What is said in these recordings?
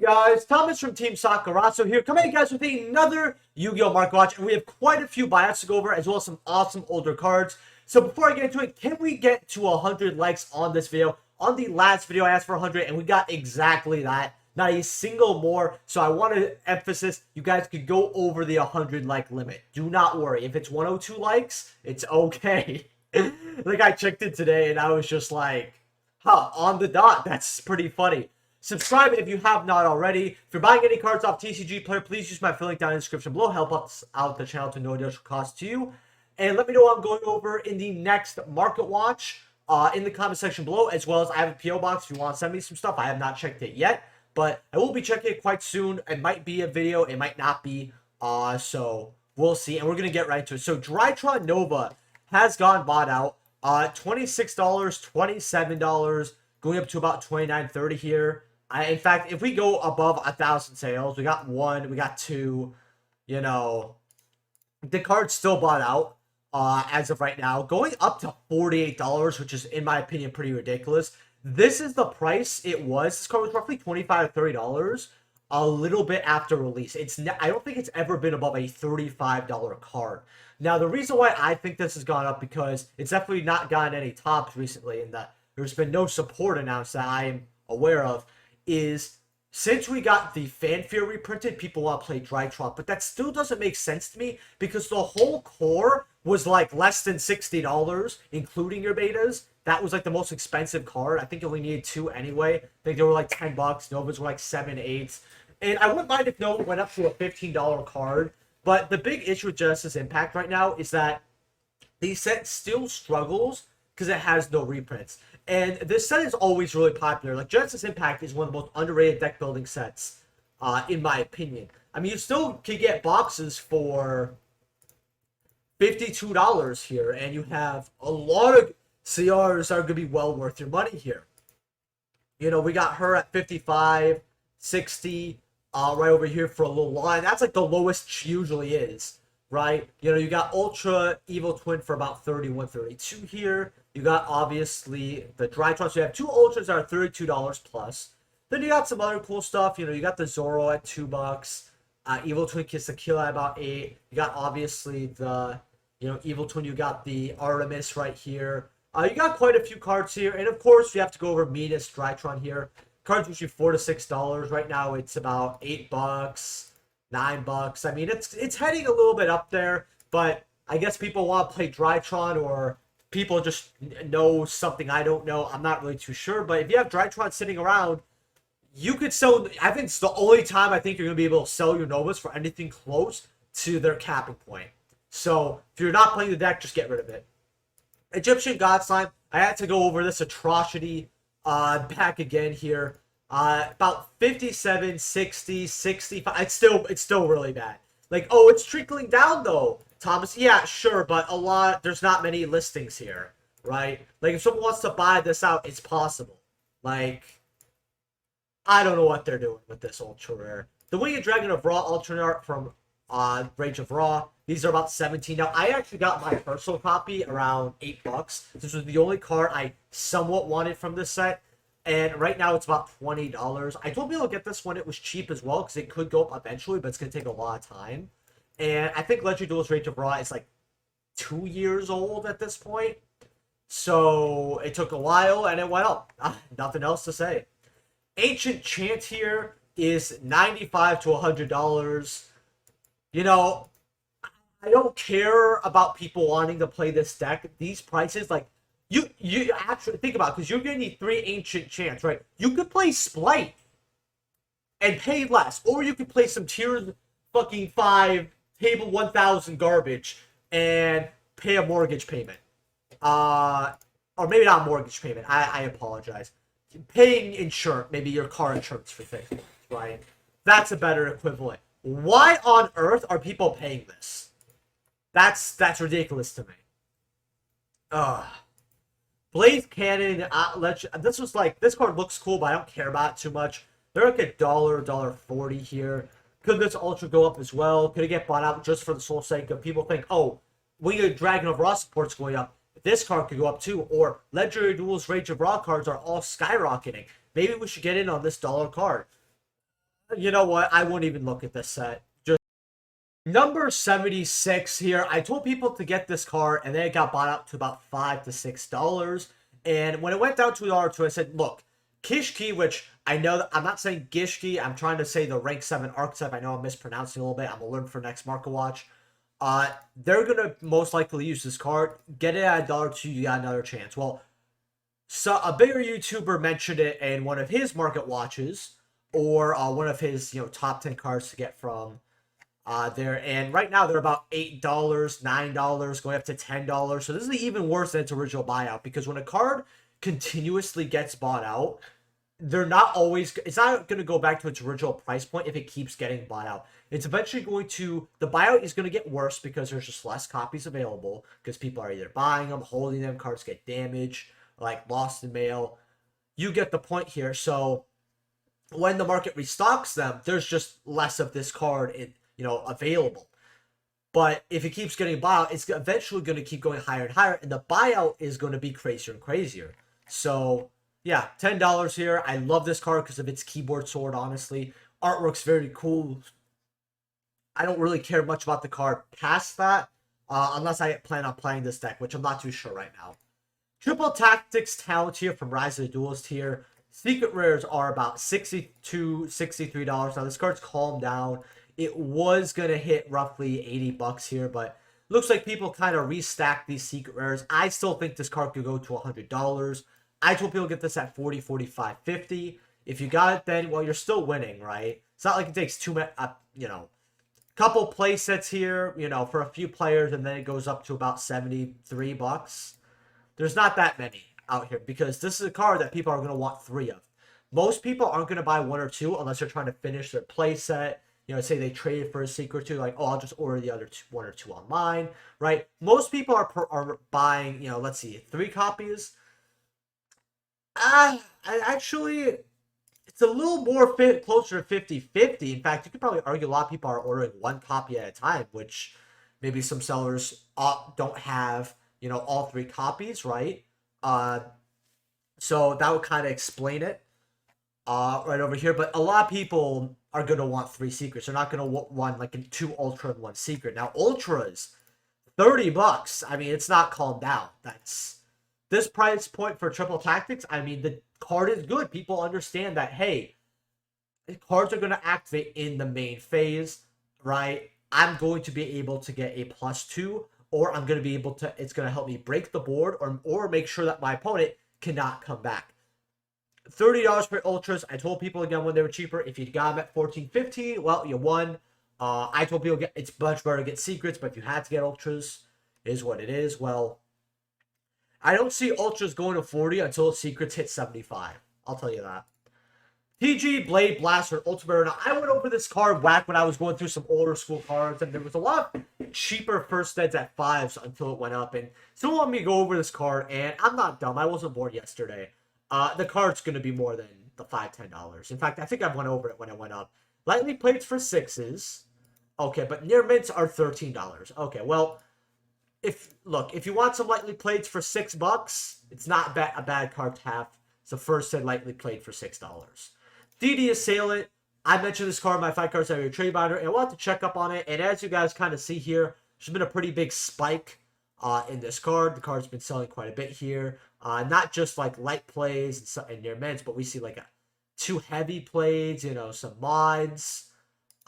Guys, Thomas from Team Sakurasou here, coming at you guys with another Yu-Gi-Oh! Market Watch, and we have quite a few buyouts to go over, as well as some awesome older cards. So before I get into it, can we get to 100 likes on this video? On the last video, I asked for 100, and we got exactly that. Not a single more, so I want to emphasize, you guys could go over the 100 like limit. Do not worry. If it's 102 likes, it's okay. Like, I checked it today, and I was just like, huh, on the dot. That's pretty funny. Subscribe if you have not already. If you're buying any cards off TCG Player, please use my affiliate down in the description below. Help us out the channel to no additional cost to you. And let me know what I'm going over in the next Market Watch in the comment section below, as well as I have a P.O. box if you want to send me some stuff. I have not checked it yet, but I will be checking it quite soon. It might be a video, it might not be, so we'll see. And we're going to get right to it. So Drytron Nova has gone bought out. $26, $27, going up to about $29.30 here. In fact, if we go above 1,000 sales, we got one, we got two, you know, the card's still bought out as of right now, going up to $48, which is, in my opinion, pretty ridiculous. This is the price it was. This card was roughly $25 to $30 a little bit after release. I don't think it's ever been above a $35 card. Now, the reason why I think this has gone up, because it's definitely not gotten any tops recently, and that there's been no support announced that I am aware of, is since we got the Fanfare reprinted, people want to play Drytron, but that still doesn't make sense to me, because the whole core was like less than $60, including your betas. That was like the most expensive card. I think you only needed two anyway. I think they were like $10. Novas were like 7, 8. And I wouldn't mind if Nova went up to a $15 card, but the big issue with Genesis Impact right now is that the set still struggles because it has no reprints. And this set is always really popular. Like, Genesis Impact is one of the most underrated deck building sets, in my opinion. I mean, you still can get boxes for $52 here, and you have a lot of CRs that are going to be well worth your money here. You know, we got her at 55, 60, right over here for a little line. That's like the lowest she usually is, right? You know, you got Ultra Evil Twin for about 31, 32 here. You got, obviously, the Drytron. So you have two Ultras that are $32 plus. Then you got some other cool stuff. You know, you got the Zoro at $2. Evil Twin Kiss the Kill at about 8. You got, obviously, the, you know, Evil Twin. You got the Artemis right here. You got quite a few cards here. And, of course, you have to go over Meanest Drytron here. Cards usually $4 to $6. Right now, it's about $8, $9. I mean, it's heading a little bit up there, but I guess people want to play Drytron, or people just know something I don't know. I'm not really too sure, but if you have Drytron sitting around, you could sell. I think it's the only time I think you're going to be able to sell your Novas for anything close to their capping point. So if you're not playing the deck, just get rid of it. Egyptian God Slime, I had to go over this atrocity back again here. About 57, 60, 65. It's still really bad. Like, oh, it's trickling down though, Thomas. Yeah, sure, but there's not many listings here, right? Like, if someone wants to buy this out, it's possible. Like, I don't know what they're doing with this ultra rare. The Winged Dragon of Ra alternate art from Rage of Ra. These are about 17. Now, I actually got my personal copy around $8. This was the only card I somewhat wanted from this set. And right now, it's about $20. I told people to get this when it was cheap as well, because it could go up eventually, but it's going to take a lot of time. And I think Legendary Duelist Rage of Ra is like 2 years old at this point. So it took a while, and it went up. Nothing else to say. Ancient Chant here is $95 to $100. You know, I don't care about people wanting to play this deck. These prices, like, you actually think about it, because you're going to need 3 Ancient Chants, right? You could play Splight and pay less, or you could play some tier fucking 5, table 1000 garbage and pay a mortgage payment. Or maybe not a mortgage payment. I apologize. Paying insurance, maybe your car insurance for things, right? That's a better equivalent. Why on earth are people paying this? That's ridiculous to me. Blaze Cannon, this card looks cool, but I don't care about it too much. They're like $1, $1.40 here. Could this Ultra go up as well? Could it get bought out just for the sole sake of people think, oh, Winged Dragon of Ra support's going up. This card could go up too. Or Legendary Duelist Rage of Ra cards are all skyrocketing. Maybe we should get in on this dollar card. You know what? I won't even look at this set. Just number 76 here. I told people to get this card, and then it got bought up to about $5 to $6. And when it went down to $1 or 2, I said, look, Kishki, which I know that I'm not saying Gishki, I'm trying to say the rank 7 archetype. I know I'm mispronouncing a little bit. I'm gonna learn for next market watch. They're gonna most likely use this card. Get it at $1 2, you got another chance. Well, so a bigger YouTuber mentioned it in one of his market watches, or one of his top 10 cards to get from there. And right now they're about $8, $9, going up to $10. So this is even worse than its original buyout, because when a card continuously gets bought out, they're not always, it's not going to go back to its original price point if it keeps getting bought out. It's eventually going to, the buyout is going to get worse because there's just less copies available, because people are either buying them, holding them, cards get damaged, like lost in mail. You get the point here. So when the market restocks them, there's just less of this card available. But if it keeps getting bought out, it's eventually going to keep going higher and higher, and the buyout is going to be crazier and crazier. So yeah, $10 here. I love this card because of its keyboard sword, honestly. Artwork's very cool. I don't really care much about the card past that, unless I plan on playing this deck, which I'm not too sure right now. Triple Tactics talent here from Rise of the Duelist here. Secret rares are about $62, $63. Now this card's calmed down. It was going to hit roughly $80 here, but looks like people kind of restacked these secret rares. I still think this card could go to $100. I told people get this at 40, 45, 50. If you got it then, well, you're still winning, right? It's not like it takes couple play sets here, for a few players, and then it goes up to about $73. There's not that many out here, because this is a card that people are going to want 3 of. Most people aren't going to buy 1 or 2 unless they're trying to finish their play set. Say they traded for a secret 2, like, oh, I'll just order the other 1 or 2 online, right? Most people are buying, let's see, 3 copies. Actually, it's a little more closer to 50-50. In fact, you could probably argue a lot of people are ordering 1 copy at a time, which maybe some sellers don't have, all 3 copies, right? So that would kind of explain it right over here. But a lot of people are going to want 3 secrets. They're not going to want like 2 ultra and 1 secret. Now, ultras, $30. I mean, it's not calmed down. That's this price point for Triple Tactics. I mean, the card is good. People understand that, hey, the cards are going to activate in the main phase, right? I'm going to be able to get a +2, or I'm going to be able to, it's going to help me break the board, or make sure that my opponent cannot come back. $30 for ultras. I told people again when they were cheaper, if you got them at 14, 15, well, you won. I told people it's much better to get secrets, but if you had to get ultras, it is what it is. Well, I don't see ultras going to 40 until secrets hit 75. I'll tell you that. PG Blade Blaster Ultimate. Now, I went over this card back when I was going through some older school cards, and there was a lot of cheaper first eds at 5s until it went up. And someone wanted me to go over this card, and I'm not dumb. I wasn't born yesterday. The card's going to be more than the $5, $10. In fact, I think I went over it when it went up. Lightning plates for 6s. Okay, but near mints are $13. Okay, well, if you want some lightly plates for $6, it's not a bad card to have. It's the first set lightly played for $6. DD Assailant. I mentioned this card in my 5 cards out of your trade binder, and I want to check up on it. And as you guys kind of see here, there's been a pretty big spike in this card. The card's been selling quite a bit here. Not just like light plays and near mints, but we see like 2 heavy plays, some mods.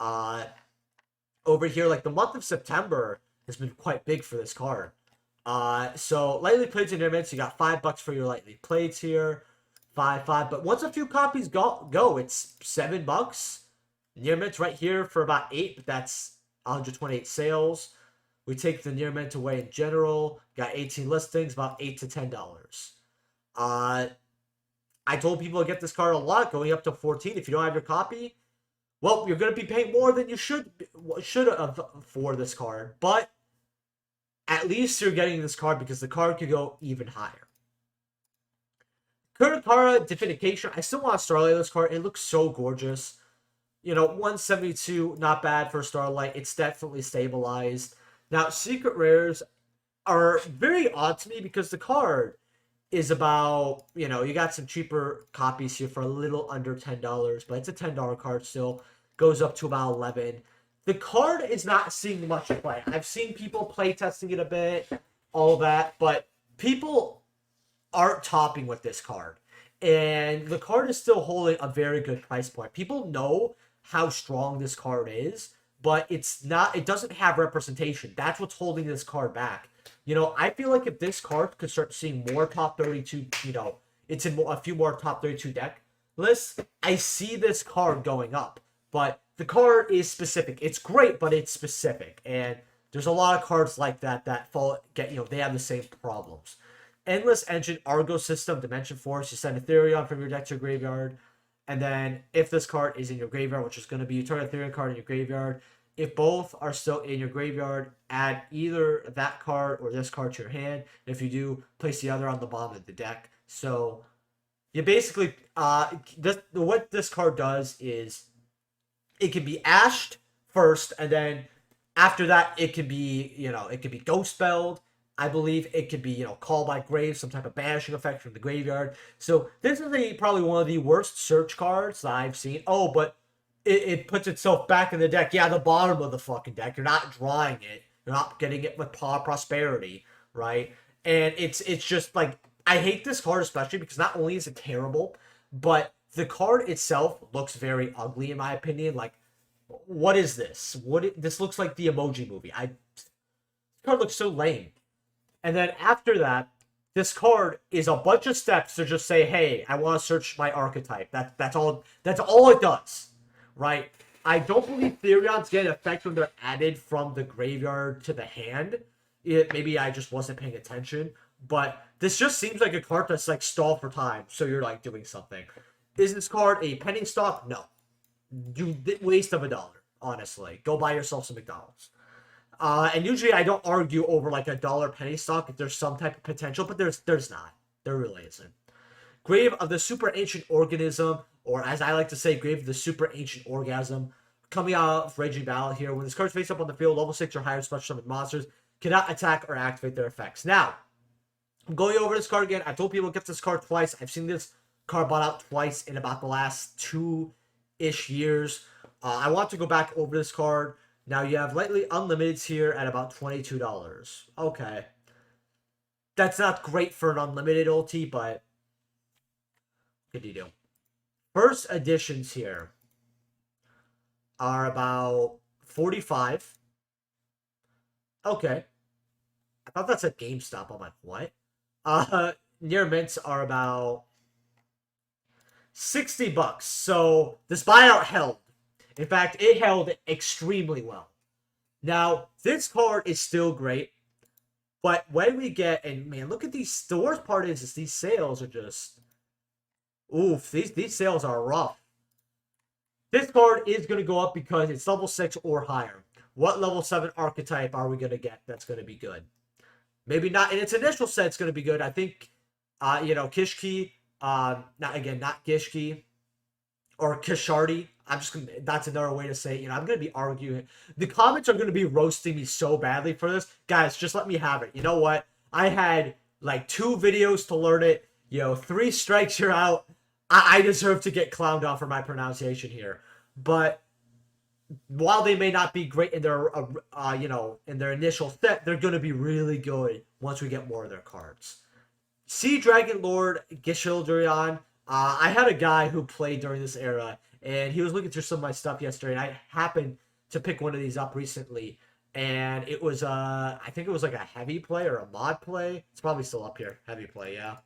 Over here, like the month of September has been quite big for this card. So lightly plates and near mints, you got $5 for your lightly plates here. 5. But once a few copies go, it's $7. Near mints right here for about 8, but that's 128 sales. We take the near mint away in general. Got 18 listings, about $8 to $10. I told people to get this card a lot, going up to 14. If you don't have your copy, well, you're going to be paying more than you should have for this card. But at least you're getting this card because the card could go even higher. Kurakara Definication. I still want to Starlight this card. It looks so gorgeous. 172, not bad for Starlight. It's definitely stabilized. Now, secret rares are very odd to me because the card is about, you got some cheaper copies here for a little under $10, but it's a $10 card still. goes up to about 11. The card is not seeing much play. I've seen people play testing it a bit, all that, but people aren't topping with this card. And the card is still holding a very good price point. People know how strong this card is, but it doesn't have representation. That's what's holding this card back. I feel like if this card could start seeing more top 32, it's in a few more top 32 deck lists, I see this card going up. But the card is specific. It's great, but it's specific. And there's a lot of cards like that they have the same problems. Endless Engine, Argo System, Dimension Force. You send Ethereum from your deck to your graveyard. And then if this card is in your graveyard, which is going to be you turn Ethereum card in your graveyard. If both are still in your graveyard, add either that card or this card to your hand. And if you do, place the other on the bottom of the deck. So you basically, what this card does is it can be ashed first, and then after that, it can be, ghost spelled. I believe it could be, called by grave, some type of banishing effect from the graveyard. So this is probably one of the worst search cards that I've seen. Oh, but it puts itself back in the deck. Yeah, the bottom of the fucking deck. You're not drawing it. You're not getting it with prosperity, right? And it's just like, I hate this card especially because not only is it terrible, but the card itself looks very ugly in my opinion. Like, what is this? This looks like the Emoji Movie. This card looks so lame. And then after that, this card is a bunch of steps to just say, hey, I want to search my archetype. That's all it does, right? I don't believe Therions get an effect when they're added from the graveyard to the hand. Maybe I just wasn't paying attention. But this just seems like a card that's like stall for time. So you're like doing something. Is this card a penny stock? No. Waste of $1, honestly. Go buy yourself some McDonald's. And usually I don't argue over like $1 penny stock if there's some type of potential, but there's not. There really isn't. Grave of the Super Ancient Organism, or as I like to say, Grave of the Super Ancient Orgasm. Coming out of Raging Battle here. When this card's face up on the field, level 6 or higher special summon monsters cannot attack or activate their effects. Now, I'm going over this card again. I told people to get this card twice. I've seen this card bought out twice in about the last 2-ish years. I want to go back over this card. Now you have Lightly Unlimiteds here at about $22. Okay. That's not great for an unlimited ulti, but what do you do? First editions here are about 45. Okay. I thought that said GameStop. I'm like, what? Near mints are about $60. So this buyout held. In fact, it held extremely well. Now, this card is still great. But when we get, and man, look at these. The worst part is these sales are just, oof, these sales are rough. This card is going to go up because it's level 6 or higher. What level 7 archetype are we going to get that's going to be good? Maybe not in its initial set, it's going to be good. I think, Kishki, not Gishki, or Kishardi. That's another way to say it. I'm going to be arguing. The comments are going to be roasting me so badly for this. Guys, just let me have it. You know what? I had like 2 videos to learn it. 3 strikes, you're out. I deserve to get clowned on for my pronunciation here. But while they may not be great in their, in their initial set, they're going to be really good once we get more of their cards. Sea Dragon Lord, Gishildrion. I had a guy who played during this era, and he was looking through some of my stuff yesterday, and I happened to pick one of these up recently, and it was, I think it was like a heavy play or a mod play. It's probably still up here. Heavy play, yeah.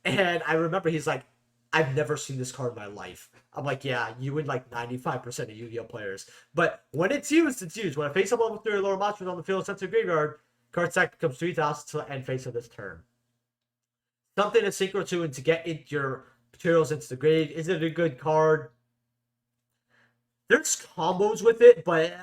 And I remember he's like, I've never seen this card in my life. I'm like, yeah, you win like 95% of Yu-Gi-Oh players. But when it's used, it's used. When a face-up level 3 or lower monsters on the field sent to the graveyard, card stack becomes 3,000 to the end phase of this turn. Something to synchro to and to get your materials into the grave. Is it a good card? There's combos with it, but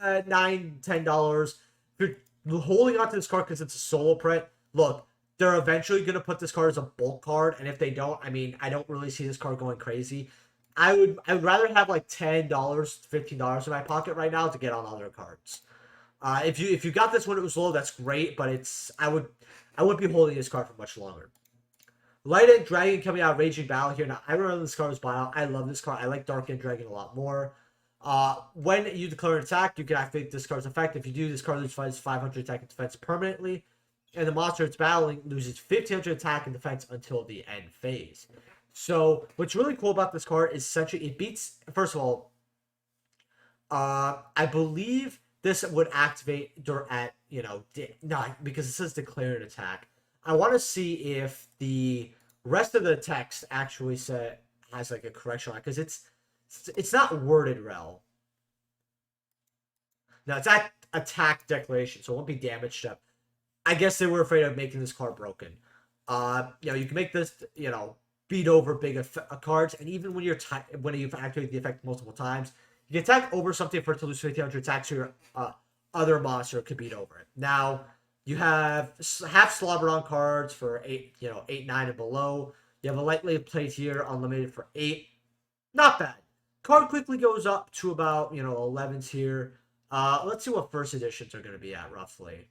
$9, $10. If you're holding on to this card because it's a solo print, look, they're eventually going to put this card as a bulk card, and if they don't, I mean, I don't really see this card going crazy. I would rather have like $10, $15 in my pocket right now to get on other cards. If you got this when it was low, that's great, but I wouldn't be holding this card for much longer. Light End Dragon coming out, Raging Battle here. Now, I remember this card was buyout. I love this card. I like Dark End Dragon a lot more. When you declare an attack, you can activate this card's effect. If you do, this card loses 500 attack and defense permanently. And the monster it's battling loses 1500 attack and defense until the end phase. So, what's really cool about this card is essentially it beats, first of all, I believe this would activate at, not because it says declare an attack. I want to see if the rest of the text actually has like a correction on it, because it's not worded well. Now it's at attack declaration, so it won't be damage step. I guess they were afraid of making this card broken. You can make this, beat over big cards, and even when when you've activated the effect multiple times, you can attack over something for it to lose 1500 attacks, so your other monster could beat over it. Now, you have half Slobberon cards for 8, 8, 9, and below. You have a lightly played here, unlimited for 8. Not bad. Card quickly goes up to about, 11s here. Let's see what first editions are going to be at, roughly.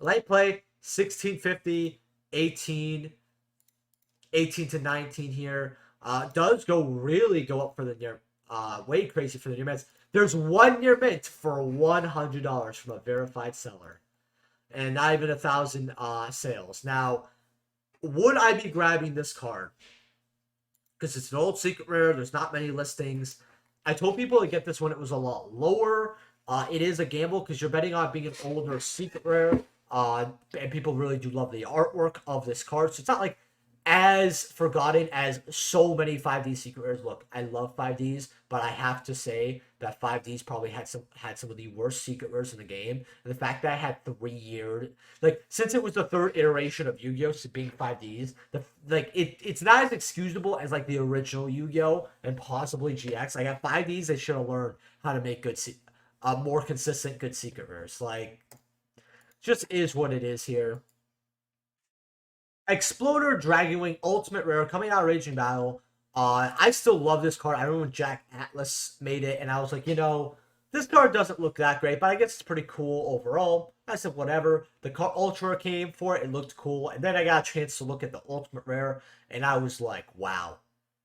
Light play, 1650, 18 to 19 here. Does really go up for the near, way crazy for the near mints. There's one near mint for $100 from a verified seller, and not even 1,000 sales. Now, would I be grabbing this card? Because it's an old secret rare. There's not many listings. I told people to get this when it was a lot lower. It is a gamble because you're betting on being an older secret rare. And people really do love the artwork of this card. So it's not like as forgotten as so many 5D secret rares. Look, I love 5Ds, but I have to say that 5Ds probably had some of the worst secret rares in the game. And the fact that I had 3 years, since it was the third iteration of Yu-Gi-Oh! Being 5Ds, it's not as excusable as the original Yu-Gi-Oh! And possibly GX. I got 5Ds. They should have learned how to make more consistent good secret rares. Just is what it is here. Exploder Dragonwing Ultimate Rare coming out of Raging Battle. I still love this card. I remember when Jack Atlas made it, and I was like, this card doesn't look that great, but I guess it's pretty cool overall. I said, whatever. The card Ultra came for it. It looked cool. And then I got a chance to look at the Ultimate Rare, and I was like, wow.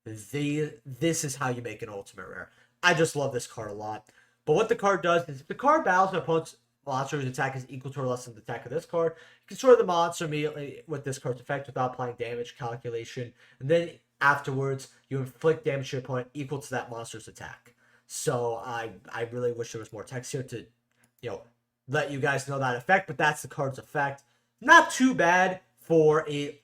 This is how you make an Ultimate Rare. I just love this card a lot. But what the card does is, if the card battles an opponent's monster's attack is equal to or less than the attack of this card, you can destroy the monster immediately with this card's effect without applying damage calculation. And then afterwards, you inflict damage to your opponent equal to that monster's attack. So I really wish there was more text here to, let you guys know that effect, but that's the card's effect. Not too bad for a,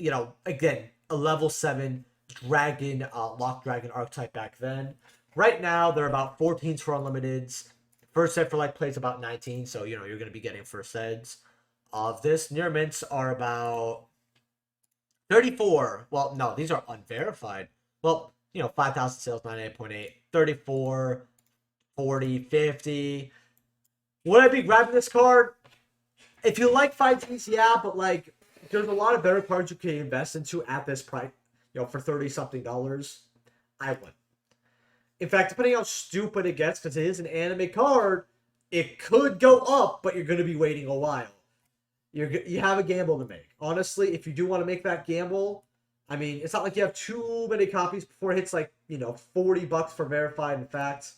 again, a level 7 dragon, lock dragon archetype back then. Right now, they're about 14s for unlimiteds. First set for light plays about 19, so you're going to be getting first eds of this. Near mints are about 34. Well, no, these are unverified. Well, 5,000 sales, 98.8, 34, 40, 50. Would I be grabbing this card? If you like 5Ds, yeah, but there's a lot of better cards you can invest into at this price, for $30-something. I would. In fact, depending on how stupid it gets, because it is an anime card, it could go up, but you're going to be waiting a while. You have a gamble to make. Honestly, if you do want to make that gamble, I mean, it's not like you have too many copies before it hits $40 for verified. In fact,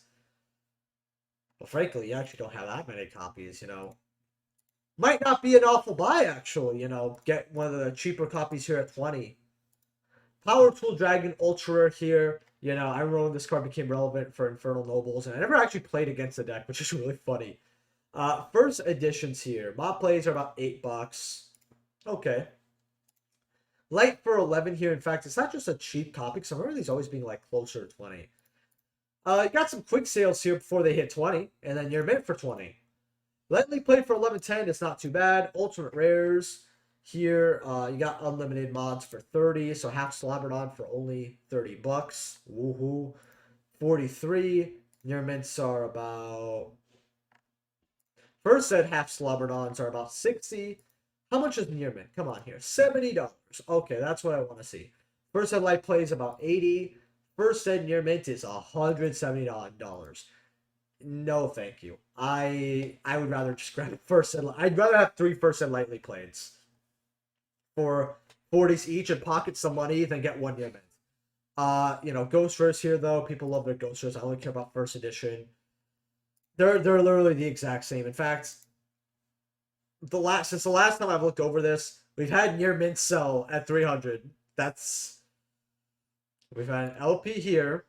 well, frankly, you actually don't have that many copies, Might not be an awful buy, actually, get one of the cheaper copies here at 20. Power Tool Dragon Ultra Rare here. I remember when this card became relevant for Infernal Nobles, and I never actually played against the deck, which is really funny. First editions here. Mob plays are about $8. Okay. Light for 11 here. In fact, it's not just a cheap copy, because I remember these always being closer to 20. You got some quick sales here before they hit 20, and then you're mint for 20. Lightly played for 11.10. It's not too bad. Ultimate rares. Here, you got unlimited mods for 30, so half Slobberon for only $30. Woohoo. 43. Near mints are about... First set half Slobberon's are about 60. How much is near mint? Come on here. $70. Okay, that's what I want to see. First set light plays about 80. First set near mint is $170. No, thank you. I would rather just grab first set. I'd rather have 3 first set lightly playeds for 40s each and pocket some money, then get one near mint. You know, Ghost Rares here though. People love their Ghost Rares. I only care about first edition. They're literally the exact same. In fact, since the last time I've looked over this, we've had near mint sell at 300. We've had an LP here.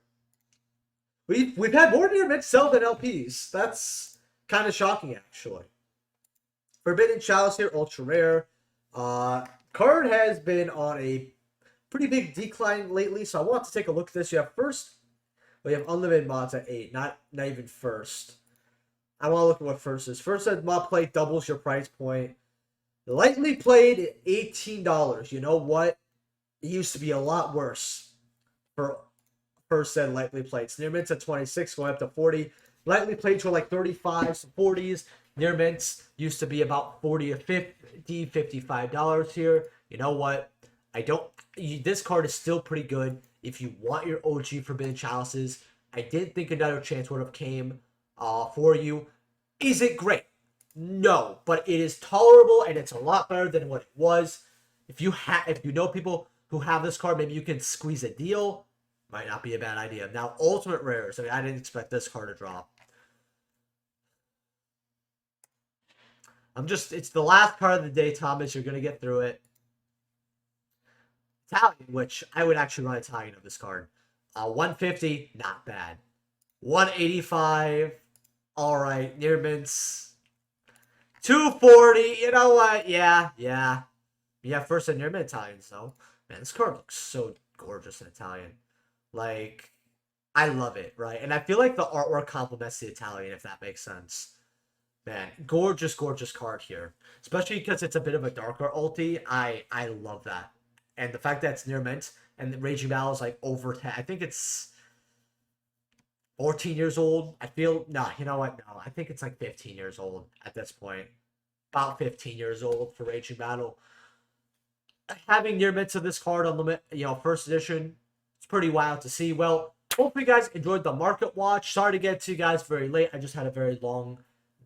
We've had more near mint sell than LPs. That's kind of shocking, actually. Forbidden Chalice here, ultra rare. Card has been on a pretty big decline lately, so I want to take a look at this. You have we have unlimited mods at 8, not even first. I want to look at what first is. First said mod play doubles your price point. Lightly played at $18. You know what? It used to be a lot worse for first said lightly played. Near mints at 26, going up to 40. Lightly played were like 35s, 40s. Near mints used to be about 40 to 50, $55 here. You know what? This card is still pretty good if you want your OG Forbidden Chalices. I did think another chance would have came for you. Is it great? No, but it is tolerable and it's a lot better than what it was. If you know people who have this card, maybe you can squeeze a deal. Might not be a bad idea. Now, ultimate rares. I mean, I didn't expect this card to drop. It's the last card of the day, Thomas. You're going to get through it. Italian, which I would actually run Italian of this card. 150, not bad. 185, all right. Near mints. 240, you know what? Yeah. Yeah, first and near mint Italians, though. Man, this card looks so gorgeous in Italian. Like, I love it, right? And I feel like the artwork complements the Italian, if that makes sense. Man, gorgeous card here. Especially because it's a bit of a darker ulti. I love that. And the fact that it's near mint and the Raging Battle is like over 10. I think it's 14 years old. You know what? No, I think it's like 15 years old at this point. About 15 years old for Raging Battle. Having near mints of this card on first edition, it's pretty wild to see. Well, hope you guys enjoyed the market watch. Sorry to get to you guys very late. I just had a very long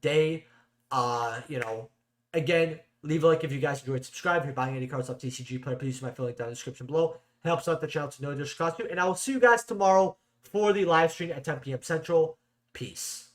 day. Again, leave a like if you guys enjoyed. Subscribe if you're buying any cards off TCG Player. Please use my link down in the description below. It helps out the channel to know there's cost you. And I will see you guys tomorrow for the live stream at 10 p.m. Central. Peace.